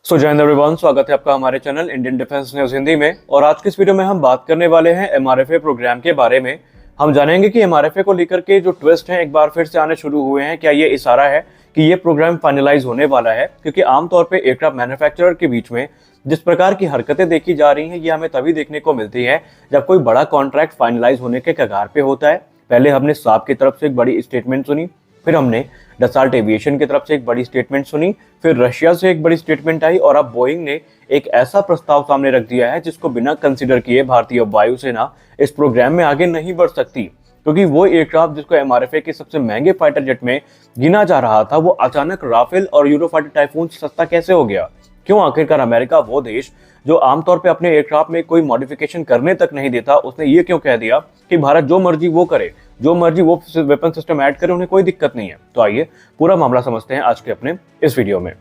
जय हिंद एवरीवन, स्वागत है आपका हमारे channel Indian defence news Hindi में। और आज की इस वीडियो में हम बात करने वाले हैं एमआरएफए प्रोग्राम के बारे में। हम जानेंगे कि एमआरएफए को लेकर के जो ट्विस्ट हैं एक बार फिर से आने शुरू हुए हैं। क्या ये इशारा है कि ये प्रोग्राम फाइनलाइज होने वाला है? क्योंकि आमतौर पर एयरक्राफ्ट मैन्युफैक्चरर के बीच में जिस प्रकार की हरकतें देखी जा रही हैं, ये हमें तभी देखने को मिलती है जब कोई बड़ा कॉन्ट्रैक्ट फाइनलाइज होने के कगार पे होता है। पहले हमने साब की तरफ से एक बड़ी स्टेटमेंट सुनी, फिर हमने डसाल्ट एविएशन की तरफ से एक बड़ी स्टेटमेंट सुनी, फिर रशिया से एक बड़ी स्टेटमेंट आई और अब बोइंग ने एक ऐसा प्रस्ताव सामने रख दिया है जिसको बिना कंसीडर किए भारतीय वायुसेना इस प्रोग्राम में आगे नहीं बढ़ सकती। क्योंकि वो एयरक्राफ्ट जिसको एमआरएफए के सबसे महंगे फाइटर जेट में गिना जा रहा था, वो अचानक राफेल और यूरोफाइटर टाइफून सस्ता कैसे हो गया? क्यों आखिरकार अमेरिका, वो देश जो आमतौर पे अपने एयरक्राफ्ट में कोई मॉडिफिकेशन करने तक नहीं देता, उसने ये क्यों कह दिया कि भारत जो मर्जी वो करे, जो मर्जी वो वेपन सिस्टम ऐड करे, उन्हें कोई दिक्कत नहीं है? तो आइए पूरा मामला समझते हैं आज के अपने इस वीडियो में।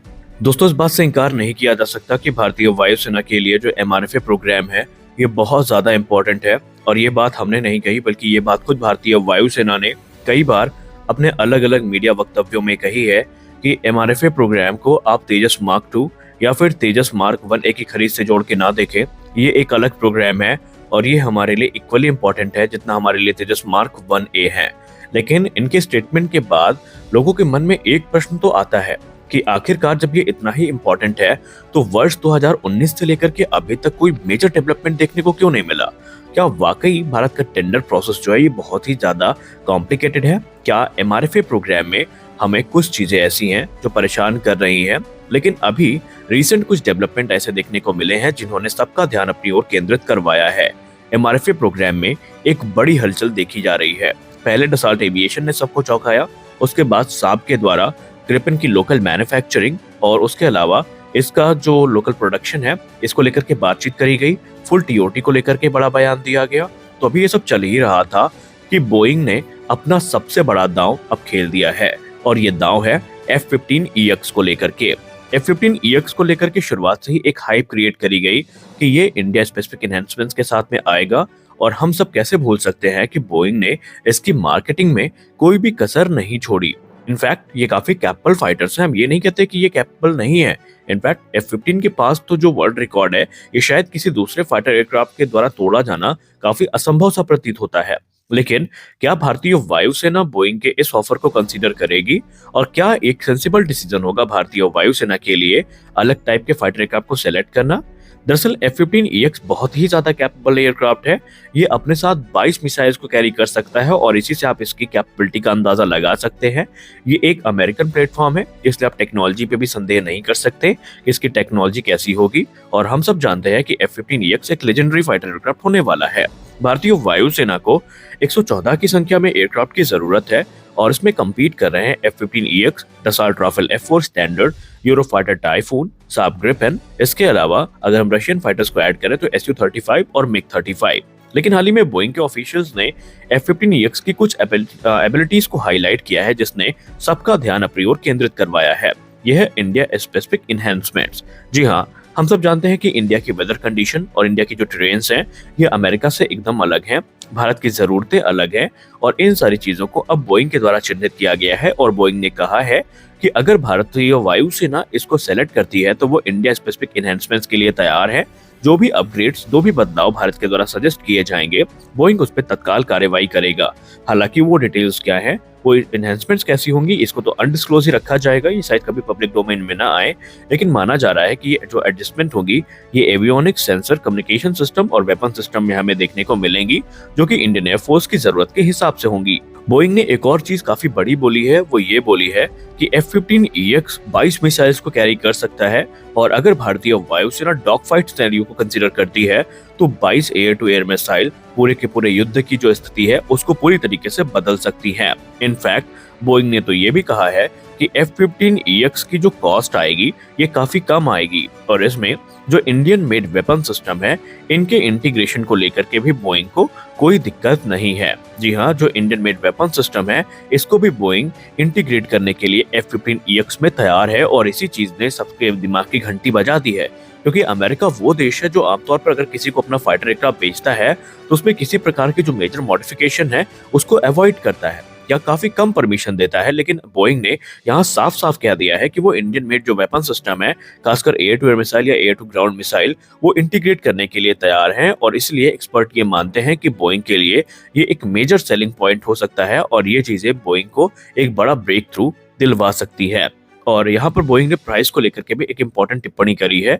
दोस्तों, इस बात से इनकार नहीं किया जा सकता कि भारतीय वायुसेना के लिए जो एमआरएफए प्रोग्राम है ये बहुत ज्यादा इंपॉर्टेंट है। और ये बात हमने नहीं कही, बल्कि ये बात खुद भारतीय वायुसेना ने कई बार अपने अलग अलग मीडिया वक्तव्यों में कही है कि एमआरएफए प्रोग्राम को आप तेजस मार्क 2 या फिर तेजस मार्क 1A की खरीद से जोड़ के ना देखें। ये एक अलग प्रोग्राम है और ये हमारे लिए इक्वली इंपॉर्टेंट है जितना हमारे लिए तेजस मार्क 1A है। लेकिन इनके स्टेटमेंट के बाद लोगों के मन में एक प्रश्न तो आता है कि आखिरकार जब ये इतना ही इंपॉर्टेंट है तो वर्ष 2019 से लेकर के अभी तक कोई मेजर डेवलपमेंट देखने को क्यों नहीं मिला? क्या वाकई भारत का टेंडर प्रोसेस जो है ये बहुत ही ज्यादा कॉम्प्लिकेटेड है? क्या एमआरएफए प्रोग्राम में हमें कुछ चीजें ऐसी हैं जो परेशान कर रही हैं? लेकिन अभी रिसेंट कुछ डेवलपमेंट ऐसे देखने को मिले हैं जिन्होंने सबका ध्यान अपनी ओर केंद्रित करवाया है। एमआरएफए प्रोग्राम में एक बड़ी हलचल देखी जा रही है। पहले डसाल्ट एविएशन ने सबको चौंकाया, उसके बाद साब के द्वारा ग्रिपेन की लोकल मैन्युफैक्चरिंग और उसके अलावा इसका जो लोकल प्रोडक्शन है इसको लेकर के बातचीत करी गई। फुल टीओटी को लेकर के बड़ा बयान दिया गया। तो अभी ये सब चल ही रहा था कि बोइंग ने अपना सबसे बड़ा दांव अब खेल दिया है और ये दांव है F-15EX को लेकर के। F-15EX को लेकर के शुरुआत से ही एक हाइप क्रिएट करी गई कि ये इंडिया स्पेसिफिक एनहांसमेंट्स के साथ में आएगा और हम सब कैसे भूल सकते हैं कि बोइंग ने इसकी मार्केटिंग में कोई भी कसर नहीं छोड़ी। इनफैक्ट ये काफी कैपेबल फाइटर्स हैं, हम ये नहीं कहते कि ये कैपेबल नहीं है। इनफैक्ट F-15 के पास तो जो वर्ल्ड रिकॉर्ड है ये शायद किसी दूसरे फाइटर एयरक्राफ्ट के द्वारा तोड़ा जाना काफी असंभव सा प्रतीत होता है। लेकिन क्या भारतीय वायुसेना बोइंग के इस ऑफर को कंसीडर करेगी और क्या एक सेंसिबल डिसीजन होगा भारतीय वायुसेना के लिए अलग टाइप के फाइटर एयरक्राफ्ट को सेलेक्ट करना? दरअसल F-15EX बहुत ही ज्यादा कैपेबल एयरक्राफ्ट है। ये अपने साथ 22 मिसाइल्स को कैरी कर सकता है और इसी से आप इसकी कैपेबिलिटी का अंदाजा लगा सकते हैं। ये एक अमेरिकन प्लेटफॉर्म है, इसलिए आप टेक्नोलॉजी पे भी संदेह नहीं कर सकते कि इसकी टेक्नोलॉजी कैसी होगी। और हम सब जानते हैं कि F-15EX एक लेजेंडरी फाइटर एयरक्राफ्ट होने वाला है। भारतीय वायुसेना को 114 की संख्या में एयरक्राफ्ट की जरूरत है और इसमें कम्पीट कर रहे हैं F-15EX, Dassault Rafale F4 standard, Eurofighter Typhoon, Saab Gripen. इसके अलावा अगर हम रशियन फाइटर्स को ऐड करें तो Su-35 और MiG-35। लेकिन हाल ही में बोइंग के ऑफिशियल्स ने F-15EX की कुछ एबिलिटीज को हाईलाइट किया है जिसने सबका ध्यान अपनी ओर केंद्रित करवाया है। यह है इंडिया स्पेसिफिक एनहांसमेंट्स। जी हाँ, हम सब जानते हैं कि इंडिया की वेदर कंडीशन और इंडिया की जो ट्रेन्स हैं ये अमेरिका से एकदम अलग हैं, भारत की जरूरतें अलग हैं और इन सारी चीजों को अब बोइंग के द्वारा चिन्हित किया गया है। और बोइंग ने कहा है कि अगर भारतीय वायुसेना इसको सेलेक्ट करती है तो वो इंडिया स्पेसिफिक एनहांसमेंट्स के लिए तैयार है। जो भी अपग्रेड्स, जो भी बदलाव भारत के द्वारा सजेस्ट किए जाएंगे, बोइंग उस पर तत्काल कार्रवाई करेगा। हालांकि वो डिटेल्स क्या है, वो एनहांसमेंट्स कैसी होंगी, इसको तो अनडिस्क्लोज ही रखा जाएगा, ये शायद कभी पब्लिक डोमेन में ना आए। लेकिन माना जा रहा है कि ये जो एडजस्टमेंट होगी ये एवियोनिक्स, सेंसर, कम्युनिकेशन सिस्टम और वेपन सिस्टम में हमें देखने को मिलेंगी जो कि इंडियन एयरफोर्स की जरूरत के हिसाब से होंगी। बोइंग ने एक और चीज काफी बड़ी बोली है, वो ये बोली है कि F-15EX 22 मिसाइल्स को कैरी कर सकता है और अगर भारतीय वायुसेना डॉग फाइट सिनेरियो को कंसीडर करती है तो 22 एयर टू एयर मिसाइल पूरे के पूरे युद्ध की जो स्थिति है उसको पूरी तरीके से बदल सकती है। इनफैक्ट बोइंग ने तो ये भी कहा है कि F-15EX की जो कॉस्ट आएगी ये काफी कम आएगी और इसमें जो इंडियन मेड वेपन सिस्टम है इनके इंटीग्रेशन को लेकर के भी बोइंग को कोई दिक्कत नहीं है। जी हाँ, जो इंडियन मेड वेपन सिस्टम है इसको भी बोइंग इंटीग्रेट करने के लिए F-15EX में तैयार है और इसी चीज ने सबके दिमाग की घंटी बजा दी है। क्योंकि अमेरिका वो देश है जो आमतौर पर अगर किसी को अपना फाइटर एयरक्राफ्ट बेचता है तो उसमें किसी प्रकार की जो मेजर मॉडिफिकेशन है उसको अवॉइड करता है। या काफी कम परमिशन देता है, लेकिन बोइंग ने यहाँ साफ साफ कह दिया है कि वो इंडियन मेड जो वेपन सिस्टम है, खासकर एयर टू एयर मिसाइल या एयर टू ग्राउंड मिसाइल, वो इंटीग्रेट करने के लिए तैयार हैं। और इसलिए एक्सपर्ट ये मानते हैं कि बोइंग के लिए ये एक मेजर सेलिंग पॉइंट हो सकता है और ये चीजें बोइंग को एक बड़ा ब्रेक थ्रू दिलवा सकती है। और यहाँ पर बोइंग ने प्राइस को लेकर के भी एक इंपॉर्टेंट टिप्पणी करी है।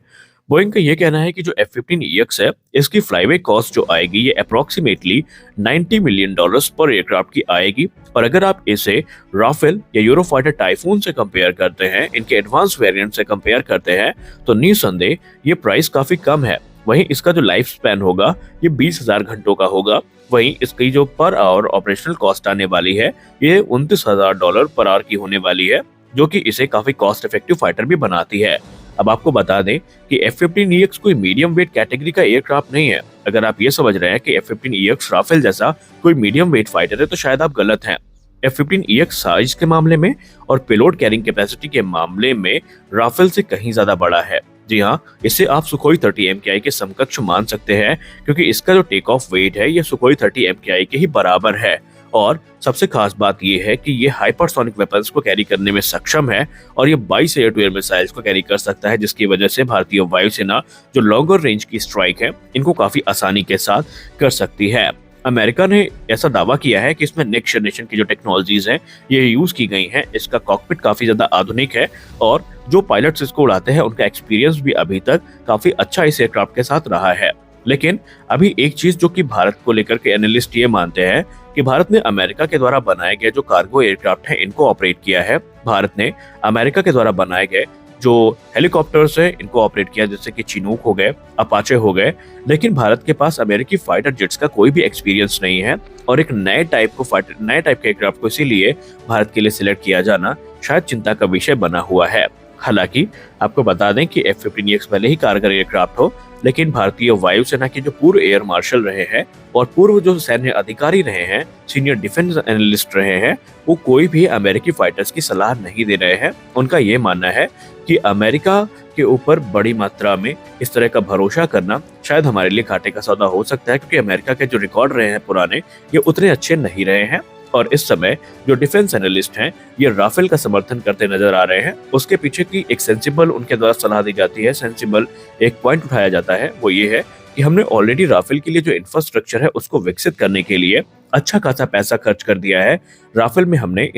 बोइंग का ये कहना है कि जो F-15EX है, इसकी फ्लाईवे कॉस्ट जो आएगी ये अप्रोक्सीमेटली $90 मिलियन पर एयरक्राफ्ट की आएगी। और अगर आप इसे राफेल या यूरोफाइटर टाइफून से कंपेयर करते हैं, इनके एडवांस वेरिएंट से कंपेयर करते हैं, तो निसंदेह ये प्राइस काफी कम है। वहीं इसका जो लाइफ स्पैन होगा ये 20,000 घंटों का होगा। वहीं इसकी जो पर आवर ऑपरेशनल कॉस्ट आने वाली है ये $29,000 पर आवर की होने वाली है, जो कि इसे काफी कॉस्ट इफेक्टिव फाइटर भी बनाती है। अब आपको बता दें कि F-15EX कोई मीडियम वेट कैटेगरी का एयरक्राफ्ट नहीं है। अगर आप ये समझ रहे हैं कि F-15EX राफेल जैसा कोई मीडियम वेट फाइटर है, तो शायद आप गलत हैं। F-15EX साइज के मामले में और पेलोड कैरिंग कैपेसिटी के मामले में राफेल से कहीं ज्यादा बड़ा है। जी हाँ, इसे आप सुखोई 30 MKI के समकक्ष मान सकते हैं, क्योंकि इसका जो टेक ऑफ वेट है ये सुखोई 30 MKI के ही बराबर है। और सबसे खास बात यह है कि ये हाइपरसोनिक वेपन्स को कैरी करने में सक्षम है और ये 22 एयर टू एयर मिसाइल्स को कैरी कर सकता है, जिसकी वजह से भारतीय वायुसेना जो लॉन्गर रेंज की स्ट्राइक है इनको काफी आसानी के साथ कर सकती है। अमेरिका ने ऐसा दावा किया है कि इसमें नेक्स्ट जनरेशन की जो टेक्नोलॉजीज हैं ये यूज की गई हैं। इसका कॉकपिट काफी ज्यादा आधुनिक है और जो पायलट्स इसको उड़ाते हैं उनका एक्सपीरियंस भी अभी तक काफी अच्छा इस एयरक्राफ्ट के साथ रहा है। लेकिन अभी एक चीज जो कि भारत को लेकर के एनालिस्ट ये मानते हैं कि भारत ने अमेरिका के द्वारा बनाए गए जो कार्गो एयरक्राफ्ट हैं इनको ऑपरेट किया है। भारत ने अमेरिका के द्वारा बनाए गए जो हेलीकॉप्टर्स हैं इनको ऑपरेट किया, जैसे कि चिनूक हो गए, अपाचे हो गए। लेकिन भारत के पास अमेरिकी फाइटर जेट्स का कोई भी एक्सपीरियंस नहीं है और एक नए टाइप के एयरक्राफ्ट को इसीलिए भारत के लिए सिलेक्ट किया जाना शायद चिंता का विषय बना हुआ है। हालांकि आपको बता दें कि F-15EX भले ही कारगर एयरक्राफ्ट हो, लेकिन भारतीय वायुसेना के जो पूर्व एयर मार्शल रहे हैं और पूर्व जो सैन्य अधिकारी रहे हैं, सीनियर डिफेंस एनालिस्ट रहे हैं, वो कोई भी अमेरिकी फाइटर्स की सलाह नहीं दे रहे हैं। उनका ये मानना है कि अमेरिका के ऊपर बड़ी मात्रा में इस तरह का भरोसा करना शायद हमारे लिए घाटे का सौदा हो सकता है, क्योंकि अमेरिका के जो रिकॉर्ड रहे हैं पुराने, ये उतने अच्छे नहीं रहे हैं। और इस समय जो डिफेंस एनालिस्ट हैं ये राफेल का समर्थन करते नजर आ रहे हैं। उसके पीछे की एक सेंसिबल उनके द्वारा सलाह दी जाती है, सेंसिबल एक पॉइंट उठाया जाता है, वो ये है कि हमने ऑलरेडी राफेल के लिए जो इंफ्रास्ट्रक्चर है उसको विकसित करने के लिए अच्छा खासा पैसा खर्च कर दिया है। राफेल में हमने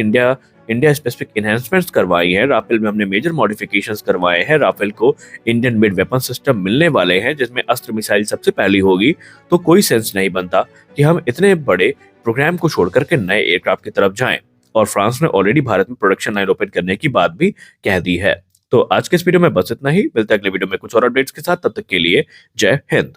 इंडिया स्पेसिफिक इनहेंसमेंट्स करवाई है, राफेल में हमने मेजर मॉडिफिकेशंस करवाए हैं, राफेल को इंडियन मेड वेपन सिस्टम मिलने वाले हैं जिसमें अस्त्र मिसाइल सबसे पहली होगी। तो कोई सेंस नहीं बनता कि हम इतने बड़े प्रोग्राम को छोड़ करके नए एयरक्राफ्ट की तरफ जाएं। और फ्रांस ने ऑलरेडी भारत में प्रोडक्शन लाइन ओपन करने की बात भी कह दी है। तो आज के इस वीडियो में बस इतना ही, मिलते हैं अगले वीडियो में कुछ और अपडेट्स के साथ। तब तक के लिए जय हिंद।